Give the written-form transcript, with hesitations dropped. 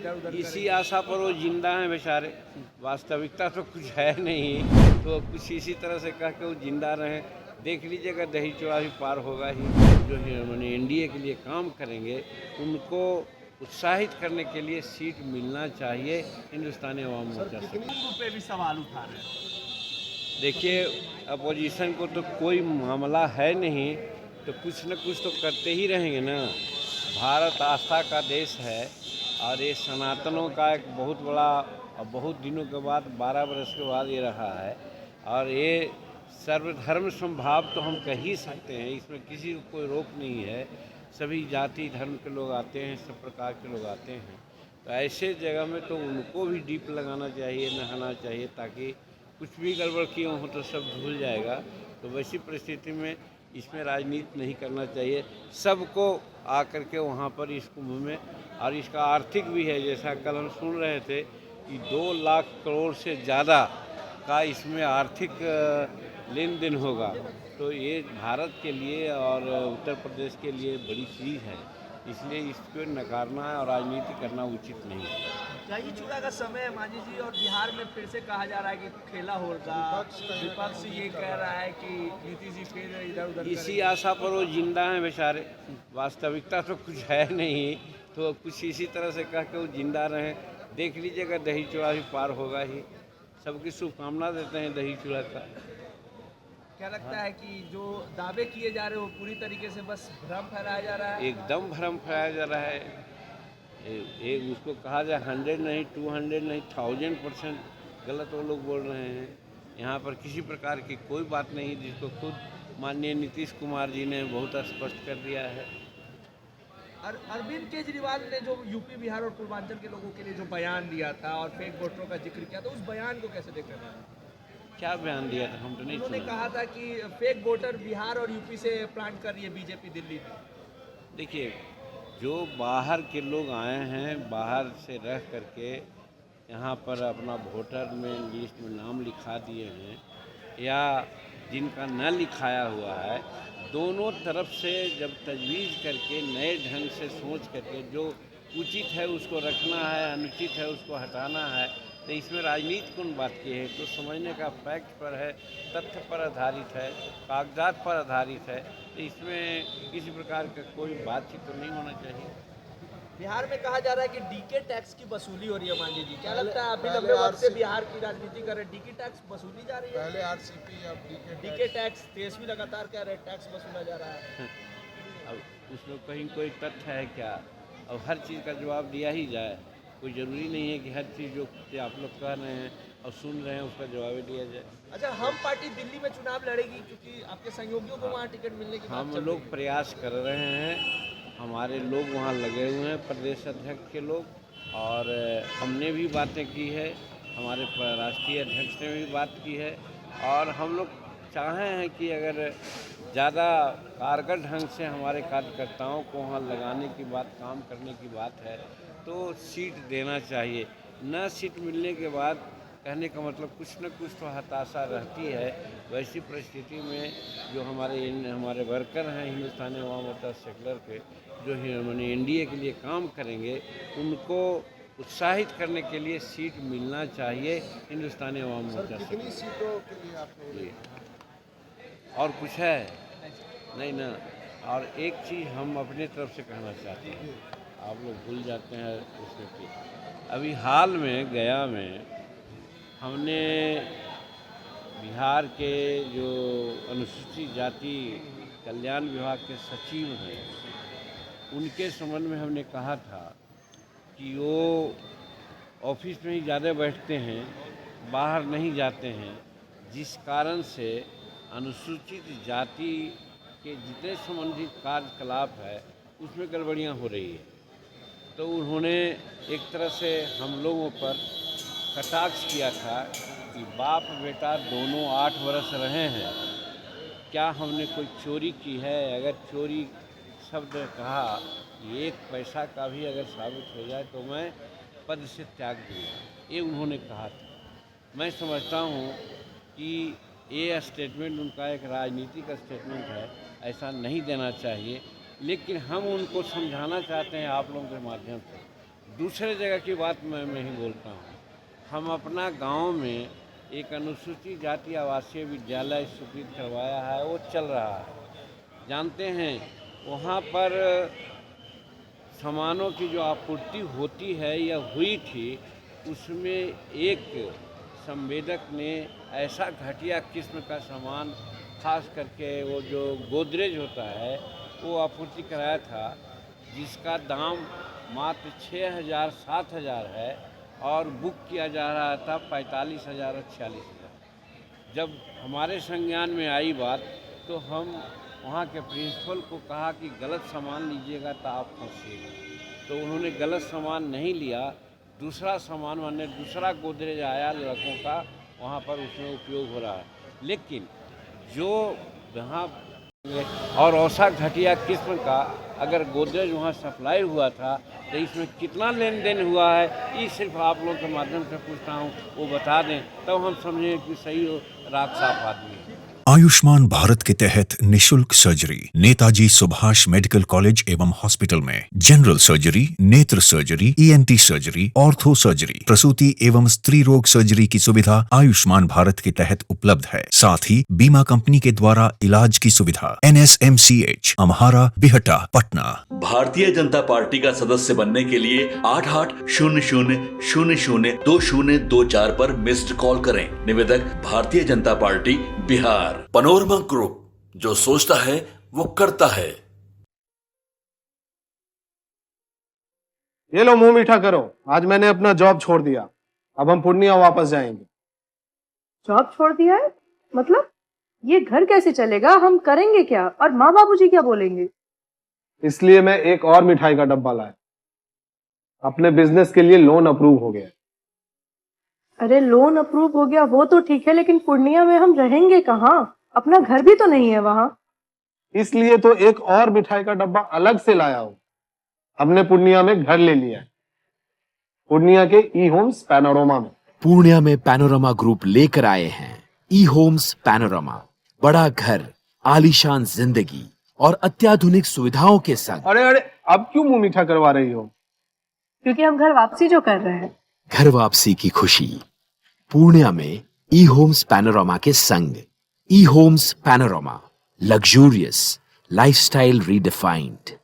इधर उधर इसी आशा पर वो जिंदा हैं बेचारे। वास्तविकता तो कुछ है नहीं, तो कुछ इसी तरह से कह के वो जिंदा रहें। देख लीजिएगा, दही चूड़ा भी पार होगा ही। जो मैंने एनडीए के लिए काम करेंगे उनको उत्साहित करने के लिए सीट मिलना चाहिए हिंदुस्तानी अवाम मोर्चा से। पे भी सवाल उठा रहे हैं। देखिए, अपोजिशन को तो कोई मामला है नहीं, तो कुछ न कुछ तो करते ही रहेंगे ना। भारत आस्था का देश है और ये सनातनों का एक बहुत बड़ा और बहुत दिनों के बाद 12 वर्ष के बाद ये रहा है। और ये सर्वधर्म समभाव तो हम कह ही सकते हैं, इसमें किसी को कोई रोक नहीं है। सभी जाति धर्म के लोग आते हैं, सब प्रकार के लोग आते हैं। तो ऐसे जगह में तो उनको भी डीप लगाना चाहिए, नहाना चाहिए, ताकि कुछ भी गड़बड़ किए हो तो सब धुल जाएगा। तो वैसी परिस्थिति में इसमें राजनीति नहीं करना चाहिए। सबको आकर के वहाँ पर इस कुंभ में, और इसका आर्थिक भी है, जैसा कल हम सुन रहे थे कि 2 लाख करोड़ से ज़्यादा का इसमें आर्थिक लेन देन होगा। तो ये भारत के लिए और उत्तर प्रदेश के लिए बड़ी चीज़ है, इसलिए इसको नकारना और राजनीति करना उचित नहीं है। दही चूड़ा का समय है मांझी जी, और बिहार में फिर से कहा जा रहा है कि खेला होगा। विपक्ष ये कह रहा है कि नीतीश जी फिर इधर उधर इसी आशा पर वो जिंदा हैं बेचारे। वास्तविकता तो कुछ है नहीं, तो कुछ इसी तरह से कह के वो जिंदा रहें। देख लीजिएगा, दही चूड़ा भी पार होगा ही। सबकी शुभकामना देते हैं दही चूड़ा का। क्या लगता है कि जो दावे किए जा रहे हो पूरी तरीके से बस भ्रम फैलाया जा रहा है? एकदम भ्रम फैलाया जा रहा है। एक उसको कहा जाए 100 नहीं, 200 नहीं, 1000% गलत वो लोग बोल रहे हैं। यहाँ पर किसी प्रकार की कोई बात नहीं, जिसको खुद माननीय नीतीश कुमार जी ने बहुत स्पष्ट कर दिया है। अरविंद केजरीवाल ने जो यूपी बिहार और पूर्वांचल के लोगों के लिए जो बयान दिया था और फेक वोटरों का जिक्र किया था, उस बयान को कैसे देख रहे हैं? क्या बयान दिया था, हम तो नहीं उन्होंने सुना। कहा था कि फेक वोटर बिहार और यूपी से प्लांट कर रही है बीजेपी दिल्ली में। देखिए, जो बाहर के लोग आए हैं, बाहर से रह करके यहाँ पर अपना वोटर में लिस्ट में नाम लिखा दिए हैं, या जिनका न लिखाया हुआ है, दोनों तरफ से जब तजवीज़ करके नए ढंग से सोच करके जो उचित है उसको रखना है, अनुचित है उसको हटाना है, तो इसमें राजनीति कौन बात की है? तो समझने का फैक्ट पर है, तथ्य पर आधारित है, कागजात पर आधारित है। तो इसमें किसी प्रकार का कोई बातचीत तो नहीं होना चाहिए। बिहार में कहा जा रहा है कि डीके टैक्स की वसूली हो रही है मांझी जी, क्या लगता है? अभी लंबे वक्त से बिहार की राजनीति कर रहे, डीके टैक्स वसूली जा रही है। पहले आरसीपी, अब डीके टैक्स, तेजस्वी लगातार कह रहे टैक्स वसूला जा रहा है। अब उसमें कहीं कोई तथ्य है क्या? अब हर चीज़ का जवाब दिया ही जाए। कोई ज़रूरी नहीं है कि हर चीज़ जो आप लोग कह रहे हैं और सुन रहे हैं उसका जवाब ही दिया जाए। अच्छा, हम पार्टी दिल्ली में चुनाव लड़ेगी क्योंकि आपके सहयोगियों को वहाँ टिकट मिलने की बात हम चल रही लोग है। प्रयास कर रहे हैं, हमारे लोग वहाँ लगे हुए हैं, प्रदेश अध्यक्ष के लोग, और हमने भी बातें की है, हमारे राष्ट्रीय अध्यक्ष ने भी बात की है। और हम लोग चाहे हैं कि अगर ज़्यादा कारगर ढंग से हमारे कार्यकर्ताओं को वहाँ लगाने की बात, काम करने की बात है, तो सीट देना चाहिए। न सीट मिलने के बाद कहने का मतलब कुछ न कुछ तो हताशा रहती है। वैसी परिस्थिति में जो हमारे वर्कर हैं हिंदुस्तानी अवाम मोर्चा सेक्युलर के, जो मैंने एनडीए के लिए काम करेंगे, उनको उत्साहित करने के लिए सीट मिलना चाहिए हिंदुस्तानी अवाम मोर्चा से। कितनी सीटों के लिए आपने जी, और कुछ है नहीं ना। और एक चीज़ हम अपने तरफ से कहना चाहते हैं, आप लोग भूल जाते हैं उसमें कि अभी हाल में गया में हमने बिहार के जो अनुसूचित जाति कल्याण विभाग के सचिव हैं, उनके संबंध में हमने कहा था कि वो ऑफिस में ही ज़्यादा बैठते हैं, बाहर नहीं जाते हैं, जिस कारण से अनुसूचित जाति के जितने संबंधित कार्यकलाप है उसमें गड़बड़ियाँ हो रही है। तो उन्होंने एक तरह से हम लोगों पर कटाक्ष किया था कि बाप बेटा दोनों 8 वर्ष रहे हैं, क्या हमने कोई चोरी की है? अगर चोरी शब्द कहा, एक पैसा का भी अगर साबित हो जाए तो मैं पद से त्याग दूँगा, ये उन्होंने कहा था। मैं समझता हूँ कि ये स्टेटमेंट उनका एक राजनीतिक स्टेटमेंट है, ऐसा नहीं देना चाहिए। लेकिन हम उनको समझाना चाहते हैं आप लोगों के माध्यम से, दूसरे जगह की बात मैं नहीं बोलता हूँ। हम अपना गांव में एक अनुसूचित जाति आवासीय विद्यालय स्वीकृत करवाया है, वो चल रहा है। जानते हैं वहाँ पर सामानों की जो आपूर्ति होती है या हुई थी, उसमें एक संवेदक ने ऐसा घटिया किस्म का सामान, खास करके वो जो गोदरेज होता है, वो आपूर्ति कराया था, जिसका दाम मात्र 6,000 7,000 है और बुक किया जा रहा था 45,000 और 46,000। जब हमारे संज्ञान में आई बात तो हम वहाँ के प्रिंसिपल को कहा कि गलत सामान लीजिएगा तो आप फंसिएगा। तो उन्होंने गलत सामान नहीं लिया, दूसरा सामान माने दूसरा गोदरेज आया लड़कों का, वहाँ पर उसमें उपयोग हो रहा है। लेकिन जो यहाँ और औसा घटिया किस्म का अगर गोदरेज वहाँ सप्लाई हुआ था तो इसमें कितना लेन देन हुआ है, ये सिर्फ आप लोग के माध्यम से पूछता हूँ, वो बता दें तब तो हम समझें कि सही हो, रात साफ आदमी है। आयुष्मान भारत के तहत निशुल्क surgery Netaji Subhash medical college एवं हॉस्पिटल में जनरल सर्जरी, नेत्र surgery, ENT surgery, ortho surgery, प्रसूति एवं स्त्री रोग सर्जरी की सुविधा आयुष्मान भारत के तहत उपलब्ध है। साथ ही बीमा कंपनी के द्वारा इलाज की सुविधा। NSMCH, अम्हारा, बिहटा, पटना। भारतीय जनता पार्टी का सदस्य बनने के लिए 8800002024 पर मिस्ड कॉल करें। निवेदक Bharatiya Janata party Bihar. Panorama group, जो सोचता है वो करता है। ये लो मुंह मीठा करो, आज मैंने अपना जॉब छोड़ दिया, अब हम पूर्णिया वापस जाएंगे। जॉब छोड़ दिया है? मतलब ये घर कैसे चलेगा? हम करेंगे क्या? और माँ बाबूजी क्या बोलेंगे? इसलिए मैं एक और मिठाई का डब्बा लाया। अपने बिजनेस के लिए लोन अप्रूव हो गया। अरे लोन अप्रूव हो गया वो तो ठीक है, लेकिन पूर्णिया में हम रहेंगे कहाँ? अपना घर भी तो नहीं है वहाँ। इसलिए तो एक और मिठाई का डब्बा अलग से लाया हूँ। हमने पूर्णिया में घर ले लिया है, पूर्णिया के ई होम्स पैनोरमा में। पूर्णिया में पैनोरमा ग्रुप लेकर आए हैं ई होम्स पैनोरमा। बड़ा घर, आलीशान जिंदगी और अत्याधुनिक सुविधाओं के संग। अरे अरे, अब क्यों मुंह मीठा करवा रही हो? क्योंकि हम घर वापसी जो कर रहे हैं। घर वापसी की खुशी पूर्णिया में ई होम्स पैनोरमा के संग। E homes panorama, luxurious lifestyle redefined.